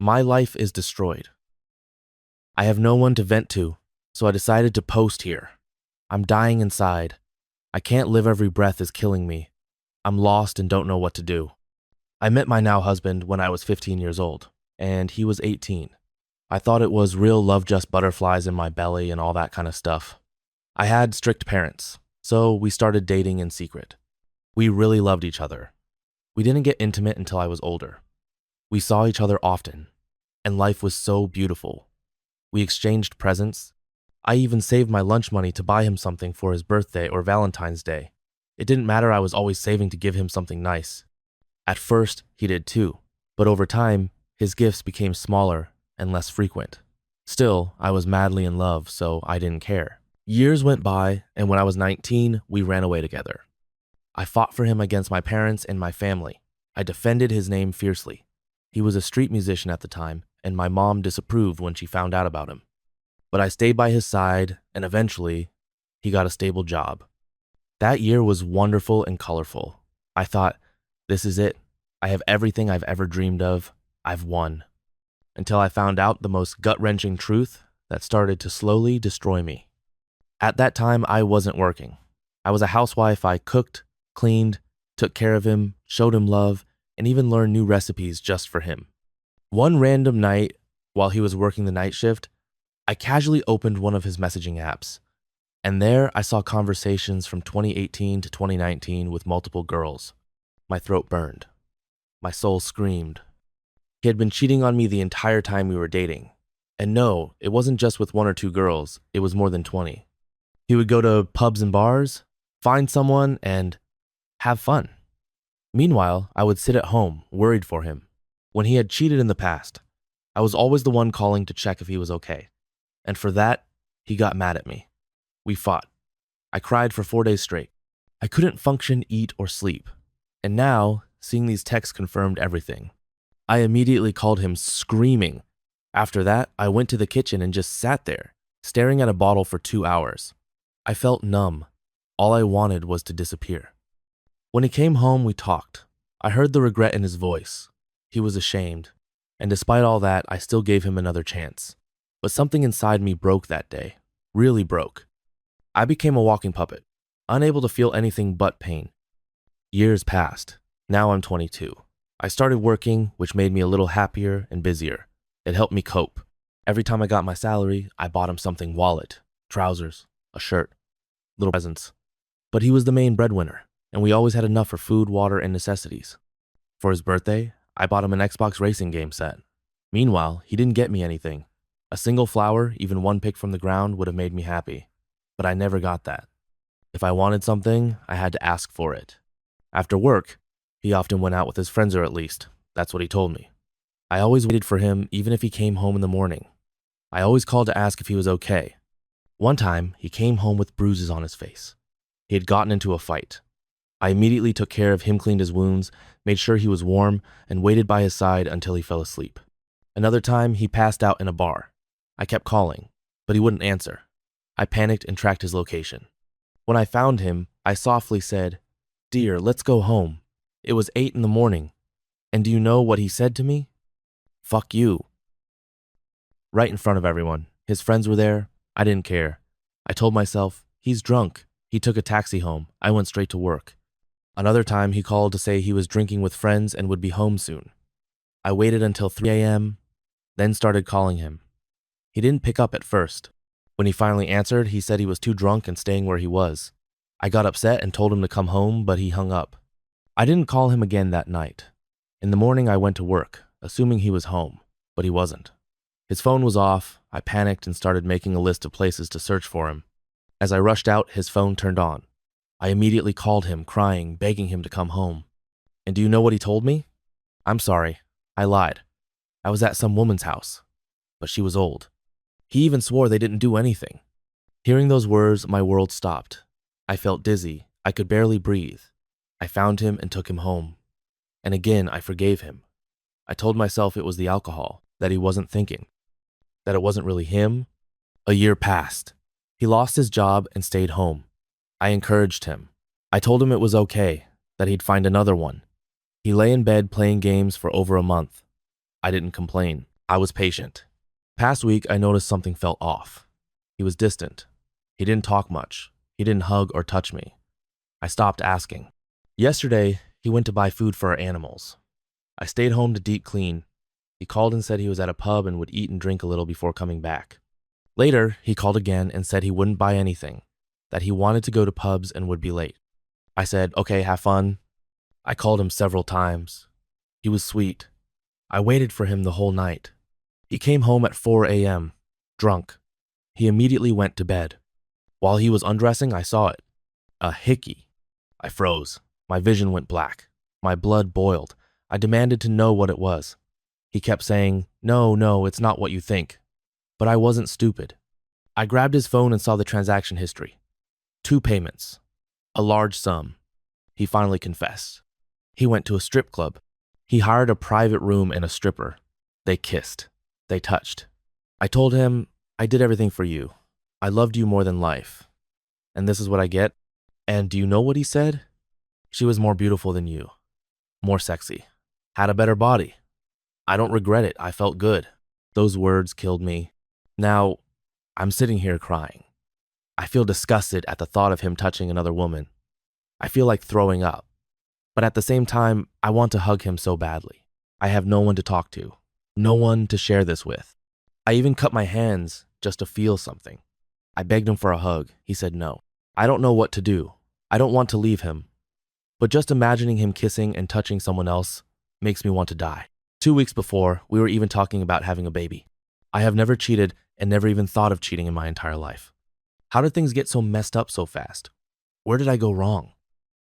My life is destroyed. I have no one to vent to, so I decided to post here. I'm dying inside. I can't live, every breath is killing me. I'm lost and don't know what to do. I met my now husband when I was 15 years old, and he was 18. I thought it was real love, just butterflies in my belly and all that kind of stuff. I had strict parents, so we started dating in secret. We really loved each other. We didn't get intimate until I was older. We saw each other often, and life was so beautiful. We exchanged presents. I even saved my lunch money to buy him something for his birthday or Valentine's Day. It didn't matter, I was always saving to give him something nice. At first, he did too, but over time, his gifts became smaller and less frequent. Still, I was madly in love, so I didn't care. Years went by, and when I was 19, we ran away together. I fought for him against my parents and my family. I defended his name fiercely. He was a street musician at the time, and my mom disapproved when she found out about him. But I stayed by his side, and eventually, he got a stable job. That year was wonderful and colorful. I thought, this is it. I have everything I've ever dreamed of. I've won. Until I found out the most gut-wrenching truth that started to slowly destroy me. At that time, I wasn't working. I was a housewife. I cooked, cleaned, took care of him, showed him love, and even learned new recipes just for him. One random night, while he was working the night shift, I casually opened one of his messaging apps, and there I saw conversations from 2018 to 2019 with multiple girls. My throat burned. My soul screamed. He had been cheating on me the entire time we were dating. And no, it wasn't just with one or two girls, it was more than 20. He would go to pubs and bars, find someone, and have fun. Meanwhile, I would sit at home, worried for him. When he had cheated in the past, I was always the one calling to check if he was okay. And for that, he got mad at me. We fought. I cried for 4 days straight. I couldn't function, eat, or sleep. And now, seeing these texts confirmed everything. I immediately called him, screaming. After that, I went to the kitchen and just sat there, staring at a bottle for 2 hours. I felt numb. All I wanted was to disappear. When he came home, we talked. I heard the regret in his voice. He was ashamed. And despite all that, I still gave him another chance. But something inside me broke that day. Really broke. I became a walking puppet, unable to feel anything but pain. Years passed. Now I'm 22. I started working, which made me a little happier and busier. It helped me cope. Every time I got my salary, I bought him something: wallet, trousers, a shirt, little presents. But he was the main breadwinner, and we always had enough for food, water, and necessities. For his birthday, I bought him an Xbox racing game set. Meanwhile, he didn't get me anything. A single flower, even one picked from the ground, would have made me happy. But I never got that. If I wanted something, I had to ask for it. After work, he often went out with his friends, or at least, that's what he told me. I always waited for him, even if he came home in the morning. I always called to ask if he was okay. One time, he came home with bruises on his face. He had gotten into a fight. I immediately took care of him, cleaned his wounds, made sure he was warm, and waited by his side until he fell asleep. Another time, he passed out in a bar. I kept calling, but he wouldn't answer. I panicked and tracked his location. When I found him, I softly said, "Dear, let's go home." It was 8 in the morning. And do you know what he said to me? "Fuck you." Right in front of everyone. His friends were there. I didn't care. I told myself, he's drunk. He took a taxi home. I went straight to work. Another time, he called to say he was drinking with friends and would be home soon. I waited until 3 a.m., then started calling him. He didn't pick up at first. When he finally answered, he said he was too drunk and staying where he was. I got upset and told him to come home, but he hung up. I didn't call him again that night. In the morning, I went to work, assuming he was home, but he wasn't. His phone was off. I panicked and started making a list of places to search for him. As I rushed out, his phone turned on. I immediately called him, crying, begging him to come home. And do you know what he told me? "I'm sorry. I lied. I was at some woman's house, but she was old." He even swore they didn't do anything. Hearing those words, my world stopped. I felt dizzy. I could barely breathe. I found him and took him home. And again, I forgave him. I told myself it was the alcohol, that he wasn't thinking, that it wasn't really him. A year passed. He lost his job and stayed home. I encouraged him. I told him it was okay, that he'd find another one. He lay in bed playing games for over a month. I didn't complain. I was patient. Past week, I noticed something felt off. He was distant. He didn't talk much. He didn't hug or touch me. I stopped asking. Yesterday, he went to buy food for our animals. I stayed home to deep clean. He called and said he was at a pub and would eat and drink a little before coming back. Later, he called again and said he wouldn't buy anything, that he wanted to go to pubs and would be late. I said, okay, have fun. I called him several times. He was sweet. I waited for him the whole night. He came home at 4 a.m., drunk. He immediately went to bed. While he was undressing, I saw it. A hickey. I froze. My vision went black. My blood boiled. I demanded to know what it was. He kept saying, no, it's not what you think. But I wasn't stupid. I grabbed his phone and saw the transaction history. 2 payments. A large sum. He finally confessed. He went to a strip club. He hired a private room and a stripper. They kissed. They touched. I told him, I did everything for you. I loved you more than life. And this is what I get? And do you know what he said? She was more beautiful than you. More sexy. Had a better body. I don't regret it. I felt good. Those words killed me. Now, I'm sitting here crying. I feel disgusted at the thought of him touching another woman. I feel like throwing up. But at the same time, I want to hug him so badly. I have no one to talk to. No one to share this with. I even cut my hands just to feel something. I begged him for a hug. He said no. I don't know what to do. I don't want to leave him. But just imagining him kissing and touching someone else makes me want to die. 2 weeks before, we were even talking about having a baby. I have never cheated and never even thought of cheating in my entire life. How did things get so messed up so fast? Where did I go wrong?